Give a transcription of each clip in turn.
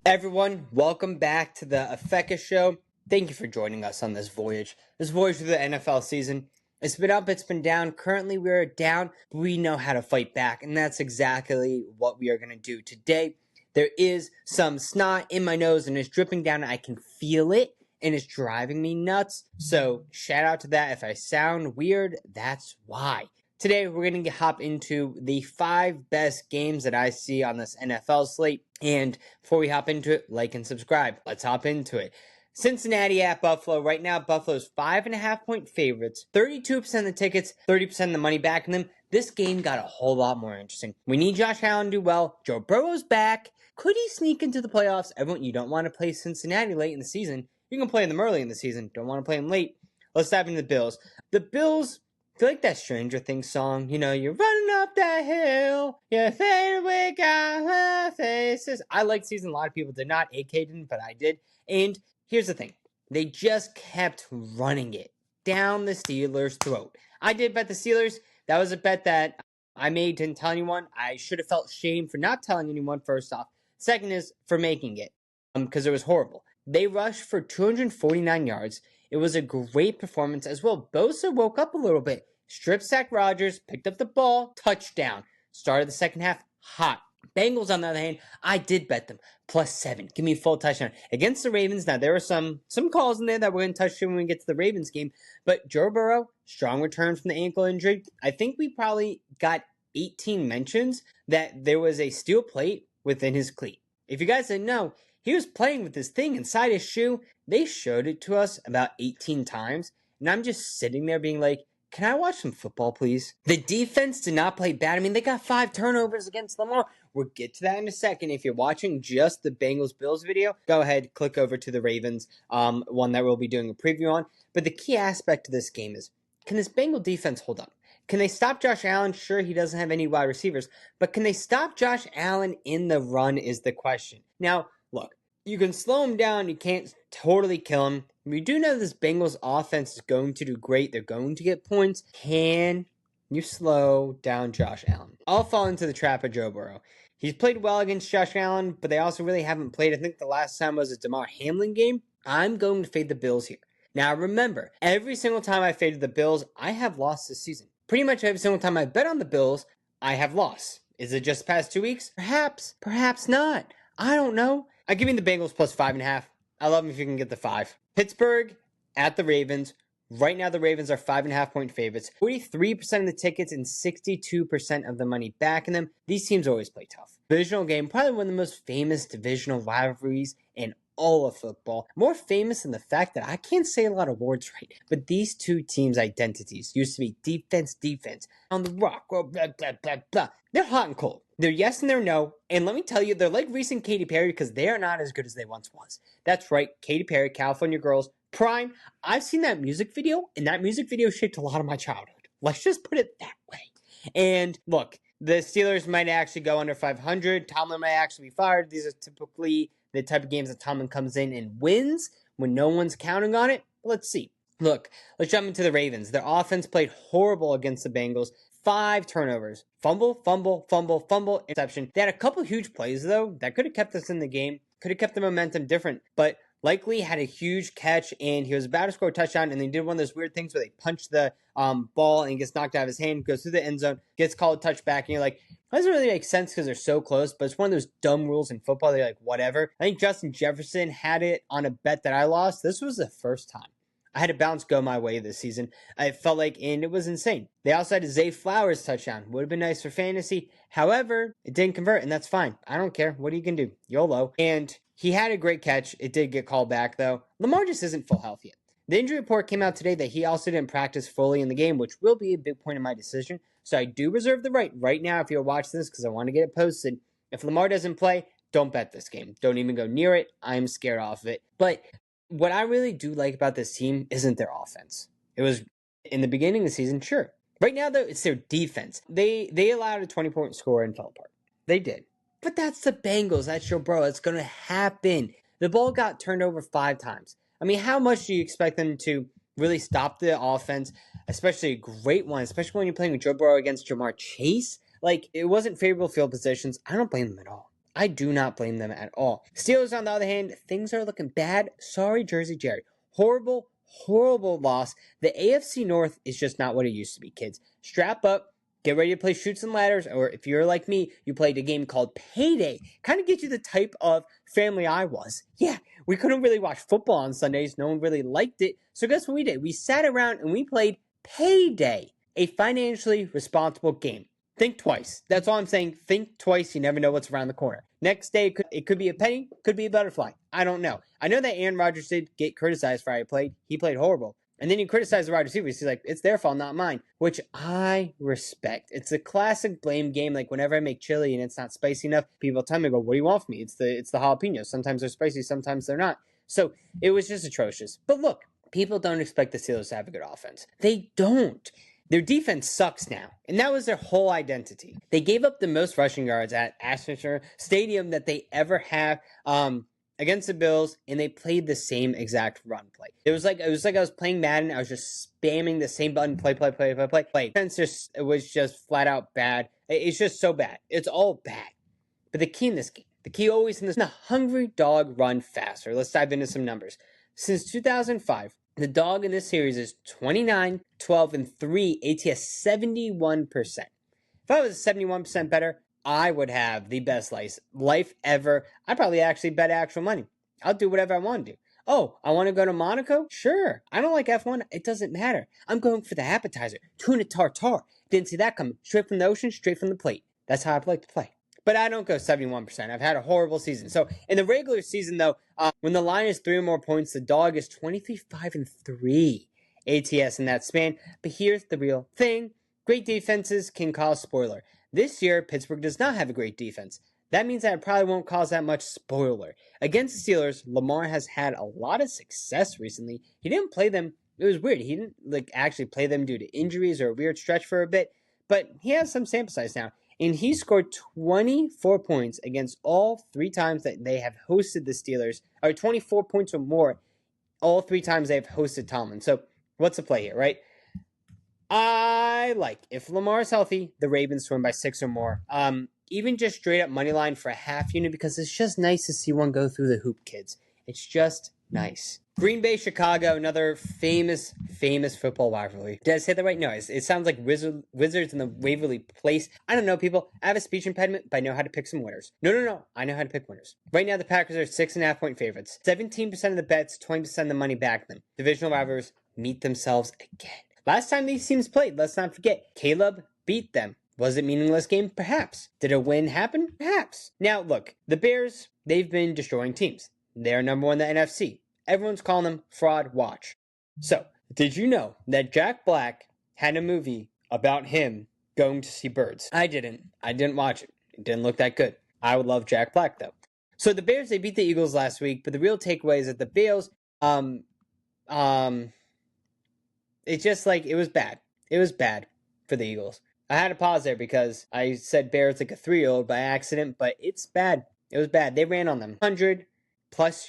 Everyone, welcome back to the Afeka Show. Thank you for joining us on this voyage through the NFL season. It's been up, it's been down. Currently, we're down, but we know how to fight back, and that's exactly what we are going to do today. There is some snot in my nose, and it's dripping down, and I can feel it, and it's driving me nuts. So, shout out to that. If I sound weird, that's why. Today, we're going to hop into the 5 best games that I see on this NFL slate. And before we hop into it, like and subscribe. Let's hop into it. Cincinnati at Buffalo. Right now, Buffalo's 5.5-point favorites. 32% of the tickets, 30% of the money back in them. This game got a whole lot more interesting. We need Josh Allen to do well. Joe Burrow's back. Could he sneak into the playoffs? Everyone, you don't want to play Cincinnati late in the season. You can play them early in the season. Don't want to play them late. Let's dive into the Bills. The Bills, do you like that Stranger Things song? You know, you're running up that hill, your favorite guy faces. I liked season. A lot of people did not. AK didn't, but I did. And here's the thing. They just kept running it down the Steelers' throat. I did bet the Steelers. That was a bet that I made, didn't tell anyone. I should have felt shame for not telling anyone, first off. Second is for making it, because it was horrible. They rushed for 249 yards. It was a great performance as well. Bosa woke up a little bit. Strip sack Rodgers, picked up the ball, touchdown. Started the second half hot. Bengals, on the other hand, I did bet them. +7. Give me a full touchdown. Against the Ravens, now there were some calls in there that we're going to touch on when we get to the Ravens game. But Joe Burrow, strong return from the ankle injury. I think we probably got 18 mentions that there was a steel plate within his cleat. If you guys didn't know, he was playing with this thing inside his shoe. They showed it to us about 18 times. And I'm just sitting there being like, can I watch some football, please? The defense did not play bad. I mean, they got 5 turnovers against Lamar. We'll get to that in a second. If you're watching just the Bengals-Bills video, go ahead, click over to the Ravens, one that we'll be doing a preview on. But the key aspect of this game is, can this Bengal defense hold up? Can they stop Josh Allen? Sure, he doesn't have any wide receivers. But can they stop Josh Allen in the run is the question. Now, look, you can slow him down. You can't totally kill him. We do know this Bengals offense is going to do great. They're going to get points. Can you slow down Josh Allen? I'll fall into the trap of Joe Burrow. He's played well against Josh Allen, but they also really haven't played. I think the last time was a Damar Hamlin game. I'm going to fade the Bills here. Now, remember, every single time I faded the Bills, I have lost this season. Pretty much every single time I bet on the Bills, I have lost. Is it just the past 2 weeks? Perhaps. Perhaps not. I don't know. I give me the Bengals +5.5. I love them if you can get the 5. Pittsburgh at the Ravens. Right now, the Ravens are 5.5-point favorites. 43% of the tickets and 62% of the money back in them. These teams always play tough. Divisional game, probably one of the most famous divisional rivalries in all of football. More famous in the fact that I can't say a lot of words right, but these two teams' identities used to be defense, on the rock, blah, blah, blah, blah. They're hot and cold. They're yes and they're no. And let me tell you, they're like recent Katy Perry because they are not as good as they once was. That's right, Katy Perry, California Girls, Prime. I've seen that music video, and that music video shaped a lot of my childhood. Let's just put it that way. And look, the Steelers might actually go under 500. Tomlin might actually be fired. These are typically the type of games that Tomlin comes in and wins when no one's counting on it. Let's see. Look, let's jump into the Ravens. Their offense played horrible against the Bengals. 5 turnovers. Fumble, interception. They had a couple huge plays, though, that could have kept us in the game. Could have kept the momentum different. But Likely had a huge catch, and he was about to score a touchdown, and they did one of those weird things where they punch the ball, and he gets knocked out of his hand, goes through the end zone, gets called a touchback, and you're like, that doesn't really make sense because they're so close, but it's one of those dumb rules in football. They're like, whatever. I think Justin Jefferson had it on a bet that I lost. This was the first time I had a bounce go my way this season. I felt like, and it was insane. They also had a Zay Flowers touchdown. Would have been nice for fantasy. However, it didn't convert, and that's fine. I don't care. What are you going to do? YOLO. And he had a great catch. It did get called back, though. Lamar just isn't full health yet. The injury report came out today that he also didn't practice fully in the game, which will be a big point in my decision. So I do reserve the right now, if you're watching this, because I want to get it posted. If Lamar doesn't play, don't bet this game. Don't even go near it. I'm scared off of it. But what I really do like about this team isn't their offense. It was in the beginning of the season, sure. Right now, though, it's their defense. They allowed a 20-point score and fell apart. They did. But that's the Bengals. That's your bro. It's going to happen. The ball got turned over 5 times. I mean, how much do you expect them to really stop the offense, especially a great one, especially when you're playing with Joe Burrow against Jamar Chase? Like, it wasn't favorable field positions. I don't blame them at all. I do not blame them at all. Steelers, on the other hand, things are looking bad. Sorry, Jersey Jerry. Horrible, horrible loss. The AFC North is just not what it used to be, kids. Strap up. Get ready to play Chutes and Ladders, or if you're like me, you played a game called Payday. Kind of get you the type of family I was. Yeah, we couldn't really watch football on Sundays. No one really liked it. So guess what we did? We sat around and we played Payday, a financially responsible game. Think twice. That's all I'm saying. Think twice. You never know what's around the corner. Next day, it could be a penny, could be a butterfly. I don't know. I know that Aaron Rodgers did get criticized for how he played. He played horrible. And then he criticized the wide receivers. He's like, it's their fault, not mine, which I respect. It's a classic blame game. Like whenever I make chili and it's not spicy enough, people tell me, what do you want from me? It's the jalapenos. Sometimes they're spicy, sometimes they're not. So it was just atrocious. But look, people don't expect the Steelers to have a good offense. They don't. Their defense sucks now, and that was their whole identity. They gave up the most rushing yards at Acrisure Stadium that they ever have against the Bills, and they played the same exact run play. It was like I was playing Madden. I was just spamming the same button, play. Defense it was just flat out bad. It's just so bad. It's all bad. But the key in this game, the hungry dog run faster. Let's dive into some numbers. Since 2005. The dog in this series is 29, 12, and 3 ATS 71%. If I was 71% better, I would have the best life ever. I'd probably actually bet actual money. I'll do whatever I want to do. Oh, I want to go to Monaco? Sure. I don't like F1. It doesn't matter. I'm going for the appetizer. Tuna tartare. Didn't see that coming. Straight from the ocean, straight from the plate. That's how I'd like to play. But I don't go 71%. I've had a horrible season. So in the regular season, though, when the line is 3 or more points, the dog is 23, 5, and 3 ATS in that span. But here's the real thing. Great defenses can cause spoiler. This year, Pittsburgh does not have a great defense. That means that it probably won't cause that much spoiler. Against the Steelers, Lamar has had a lot of success recently. He didn't play them. It was weird. He didn't actually play them due to injuries or a weird stretch for a bit. But he has some sample size now. And he scored 24 points against all 3 times that they have hosted the Steelers, or 24 points or more all 3 times they have hosted Tomlin. So what's the play here, right? If Lamar is healthy, the Ravens to win by 6 or more. Even just straight up money line for a half unit, because it's just nice to see one go through the hoop, kids. It's just nice. Green Bay, Chicago, another famous football rivalry. Did I say that right? No, it sounds like Wizards in the Waverly Place. I don't know, people. I have a speech impediment, but I know how to pick some winners. No. I know how to pick winners. Right now, the Packers are 6.5 point favorites. 17% of the bets, 20% of the money back them. Divisional rivals meet themselves again. Last time these teams played, let's not forget, Caleb beat them. Was it a meaningless game? Perhaps. Did a win happen? Perhaps. Now, look, the Bears, they've been destroying teams. They're number 1 in the NFC. Everyone's calling them Fraud Watch. So, did you know that Jack Black had a movie about him going to see birds? I didn't watch it. It didn't look that good. I would love Jack Black, though. So, the Bears, they beat the Eagles last week, but the real takeaway is that the Bills, it's just it was bad. It was bad for the Eagles. I had to pause there because I said Bears like a 3-year-old by accident, but it's bad. It was bad. They ran on them. 100+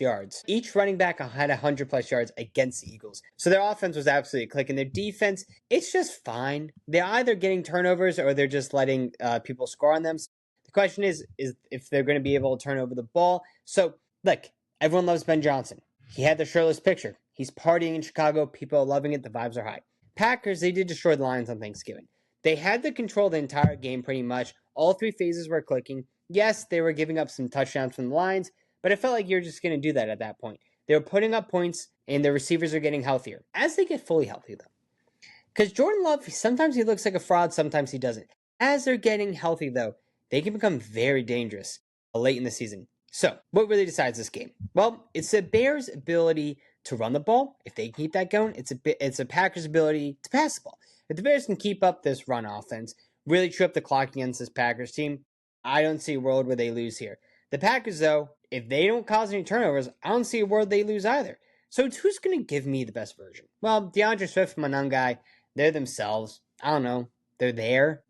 yards. Each running back had 100+ yards against the Eagles. So their offense was absolutely clicking. Their defense, it's just fine. They're either getting turnovers or they're just letting people score on them. So the question is if they're going to be able to turn over the ball. So, look, everyone loves Ben Johnson. He had the shirtless picture. He's partying in Chicago. People are loving it. The vibes are high. Packers, they did destroy the Lions on Thanksgiving. They had the control the entire game pretty much. All 3 phases were clicking. Yes, they were giving up some touchdowns from the Lions, but it felt like you're just going to do that at that point. They were putting up points, and the receivers are getting healthier. As they get fully healthy, though. Because Jordan Love, sometimes he looks like a fraud, sometimes he doesn't. As they're getting healthy, though, they can become very dangerous late in the season. So, what really decides this game? Well, it's the Bears' ability to run the ball. If they keep that going, it's a Packers' ability to pass the ball. If the Bears can keep up this run offense, really trip the clock against this Packers team, I don't see a world where they lose here. The Packers, though, if they don't cause any turnovers, I don't see a world they lose either. So who's going to give me the best version? Well, DeAndre Swift, my young guy, they're themselves. I don't know. They're there.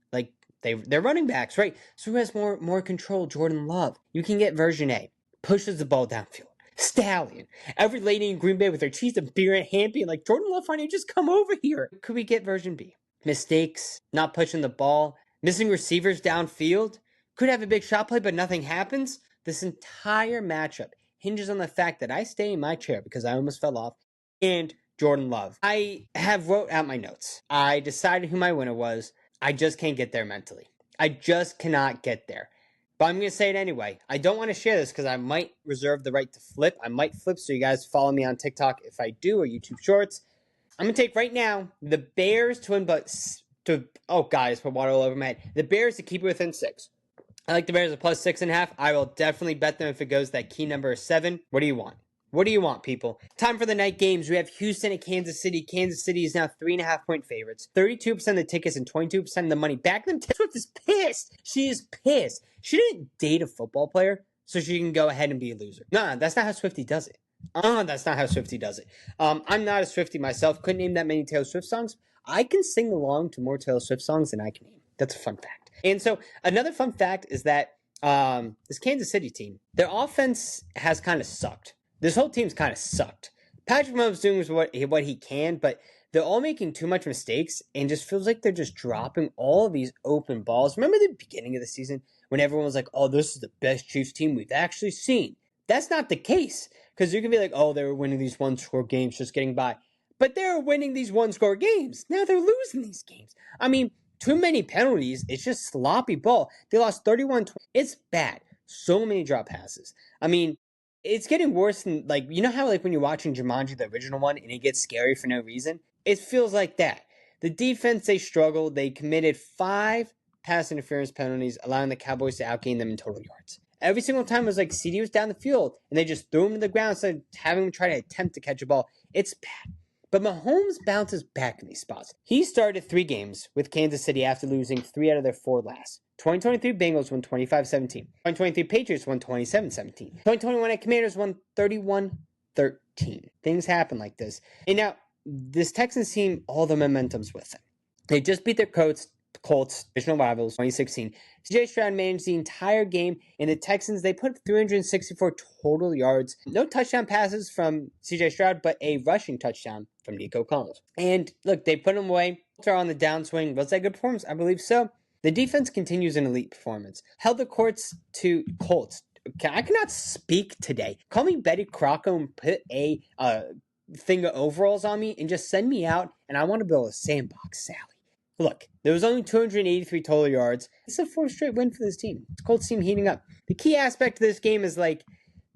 They're running backs, right? So who has more control? Jordan Love. You can get version A. Pushes the ball downfield. Stallion. Every lady in Green Bay with their cheese and beer in hand being like, Jordan Love, why don't you just come over here? Could we get version B? Mistakes, not pushing the ball, missing receivers downfield, could have a big shot play, but nothing happens. This entire matchup hinges on the fact that I stay in my chair because I almost fell off, and Jordan Love. I have wrote out my notes. I decided who my winner was. I just can't get there mentally. I just cannot get there. But I'm going to say it anyway. I don't want to share this because I might reserve the right to flip. I might flip, so you guys follow me on TikTok if I do, or YouTube Shorts. I'm going to take right now the Bears to win, oh, guys, put water all over my head. The Bears to keep it within 6. I like the Bears at plus 6.5. I will definitely bet them if it goes that key number is 7. What do you want? What do you want, people? Time for the night games. We have Houston at Kansas City. Kansas City is now 3.5-point favorites. 32% of the tickets and 22% of the money. Back them. Taylor Swift is pissed. She is pissed. She didn't date a football player so she can go ahead and be a loser. No, that's not how Swiftie does it. That's not how Swiftie does it. I'm not a Swiftie myself. Couldn't name that many Taylor Swift songs. I can sing along to more Taylor Swift songs than I can name. That's a fun fact. And so another fun fact is that this Kansas City team, their offense has kind of sucked. This whole team's kind of sucked. Patrick Mahomes doing what he can, but they're all making too much mistakes and just feels like they're just dropping all of these open balls. Remember the beginning of the season when everyone was like, oh, this is the best Chiefs team we've actually seen? That's not the case, because you can be like, oh, they were winning these one-score games just getting by. But they're winning these one-score games. Now they're losing these games. I mean, too many penalties. It's just sloppy ball. They lost 31-20. It's bad. So many drop passes. I mean, it's getting worse than, like, you know how, like, when you're watching Jumanji, the original one, and it gets scary for no reason? It feels like that. The defense, they struggled. They committed 5 pass interference penalties, allowing the Cowboys to outgain them in total yards. Every single time it was like CD was down the field, and they just threw him to the ground instead of having him try to attempt to catch a ball. It's bad. But Mahomes bounces back in these spots. He started 3 games with Kansas City after losing 3 out of their 4 last. 2023 Bengals won 25-17. 2023 Patriots won 27-17. 2021 Commanders won 31-13. Things happen like this. And now, this Texans team, all the momentum's with them. They just beat their Colts, divisional rivals, 2016. CJ Stroud managed the entire game, and the Texans, they put up 364 total yards. No touchdown passes from CJ Stroud, but a rushing touchdown from Nico Collins. And look, they put them away. They're on the downswing. Was that a good performance? I believe so. The defense continues an elite performance. Held the courts to Colts. I cannot speak today. Call me Betty Crocker and put a thing of overalls on me and just send me out, and I want to build a sandbox, Sally. Look, there was only 283 total yards. It's a 4th straight win for this team. It's Colts team heating up. The key aspect of this game is, like,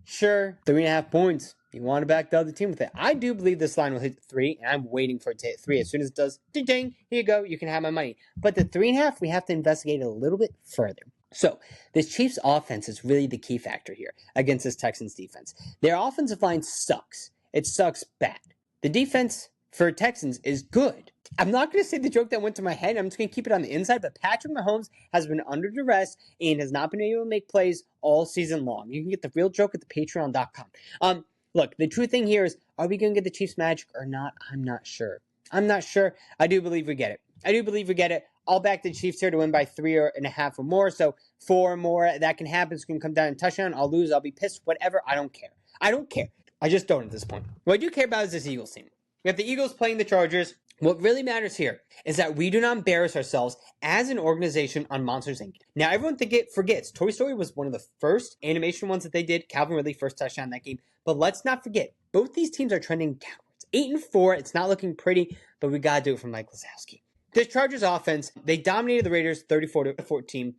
sure, 3.5 points. You want to back the other team with it. I do believe this line will hit 3, and I'm waiting for it to hit 3. As soon as it does, ding, here you go, you can have my money. But the 3.5, we have to investigate a little bit further. So, this Chiefs offense is really the key factor here against this Texans defense. Their offensive line sucks. It sucks bad. The defense for Texans is good. I'm not going to say the joke that went to my head. I'm just going to keep it on the inside. But Patrick Mahomes has been under duress and has not been able to make plays all season long. You can get the real joke at the patreon.com. Look, the true thing here is, are we going to get the Chiefs magic or not? I'm not sure. I do believe we get it. I'll back the Chiefs here to win by 3.5 or more. So 4 or more, that can happen. It's going to come down to touchdown. I'll lose. I'll be pissed. Whatever. I don't care. I just don't at this point. What I do care about is this Eagles team. We have the Eagles playing the Chargers. What really matters here is that we do not embarrass ourselves as an organization on Monsters, Inc. Now, everyone forgets Toy Story was one of the first animation ones that they did. Calvin Ridley, first touchdown in that game. But let's not forget, both these teams are trending downwards. 8-4, it's not looking pretty, but we got to do it for Mike Wazowski. This Chargers offense, they dominated the Raiders 34-14.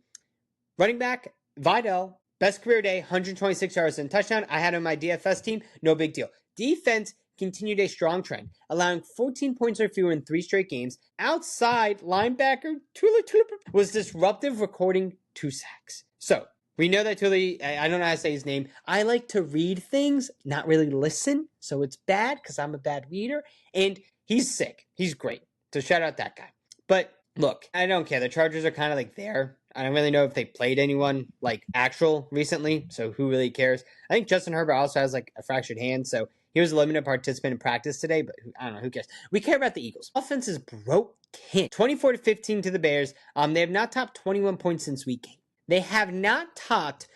Running back, Vidal, best career day, 126 yards and touchdown. I had him on my DFS team, no big deal. Defense continued a strong trend, allowing 14 points or fewer in 3 straight games. Outside linebacker Tula was disruptive, recording 2 sacks. So, we know that Tuli, I don't know how to say his name. I like to read things, not really listen. So it's bad because I'm a bad reader. And he's sick. He's great. So shout out that guy. But look, I don't care. The Chargers are kind of like there. I don't really know if they played anyone like actual recently. So who really cares? I think Justin Herbert also has like a fractured hand. So he was a limited participant in practice today. But I don't know. Who cares? We care about the Eagles. Offense is broken. 24-15 to the Bears. They have not topped 21 points since week 8. They have not topped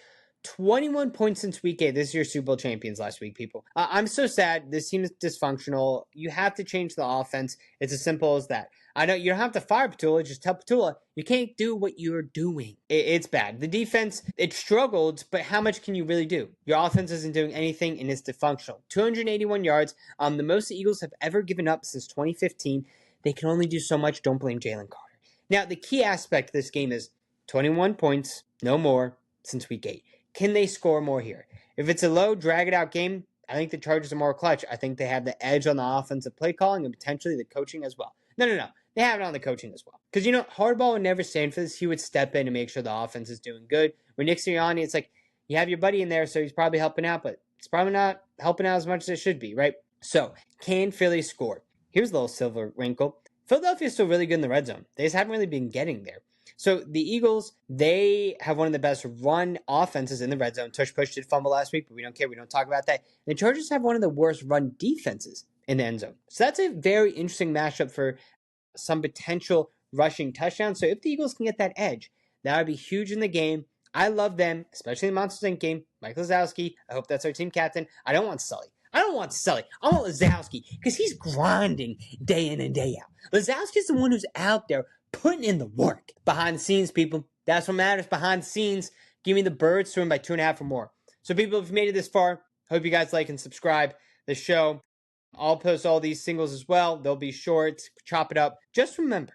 21 points since week 8. This is your Super Bowl champions last week, people. I'm so sad. This team is dysfunctional. You have to change the offense. It's as simple as that. I know you don't have to fire Petula. Just tell Petula you can't do what you're doing. It's bad. The defense, it struggled, but how much can you really do? Your offense isn't doing anything, and it's dysfunctional. 281 yards, the most the Eagles have ever given up since 2015. They can only do so much. Don't blame Jalen Carter. Now, the key aspect of this game is 21 points, no more, since week 8. Can they score more here? If it's a low, drag-it-out game, I think the Chargers are more clutch. I think they have the edge on the offensive play calling and potentially the coaching as well. No. They have it on the coaching as well. Because, Harbaugh would never stand for this. He would step in and make sure the offense is doing good. With Nick Sirianni, it's like, you have your buddy in there, so he's probably helping out, but it's probably not helping out as much as it should be, right? So, can Philly score? Here's a little silver wrinkle. Philadelphia's still really good in the red zone. They just haven't really been getting there. So the Eagles, they have one of the best run offenses in the red zone. Tush Push did fumble last week, but we don't care. We don't talk about that. And the Chargers have one of the worst run defenses in the end zone. So that's a very interesting matchup for some potential rushing touchdowns. So if the Eagles can get that edge, that would be huge in the game. I love them, especially in the Monsters Inc. game. Mike Lazowski, I hope that's our team captain. I don't want Sully. I want Lazowski because he's grinding day in and day out. Lazowski's the one who's out there putting in the work. Behind the scenes, people. That's what matters. Behind the scenes. Give me the birds to win by 2.5 or more. So people, if you made it this far, hope you guys like and subscribe the show. I'll post all these singles as well. They'll be short. Chop it up. Just remember,